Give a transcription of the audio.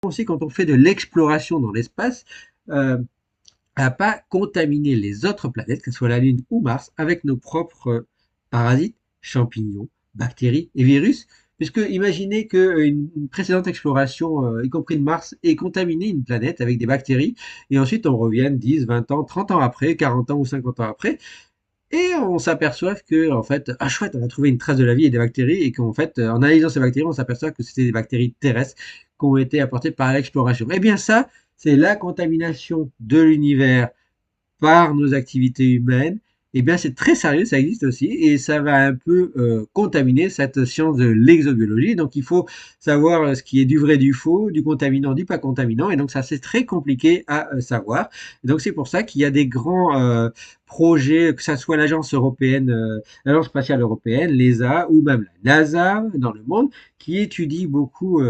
aussi quand on fait de l'exploration dans l'espace, à pas contaminer les autres planètes, que ce soit la Lune ou Mars, avec nos propres parasites, champignons, bactéries et virus. Puisque imaginez qu'une précédente exploration, y compris de Mars, ait contaminé une planète avec des bactéries, et ensuite on revienne 10, 20 ans, 30 ans après, 40 ans ou 50 ans après, et on s'aperçoit que, en fait, ah chouette, on a trouvé une trace de la vie et des bactéries, et qu'en fait, en analysant ces bactéries, on s'aperçoit que c'était des bactéries terrestres qui ont été apportées par l'exploration. Eh bien ça, c'est la contamination de l'univers par nos activités humaines, eh bien c'est très sérieux, ça existe aussi, et ça va un peu contaminer cette science de l'exobiologie. Donc il faut savoir ce qui est du vrai, du faux, du contaminant, du pas contaminant, et donc ça c'est très compliqué à savoir. Et donc c'est pour ça qu'il y a des grands projets, que ce soit l'agence européenne, l'agence spatiale européenne, l'ESA, ou même la NASA dans le monde, qui étudie beaucoup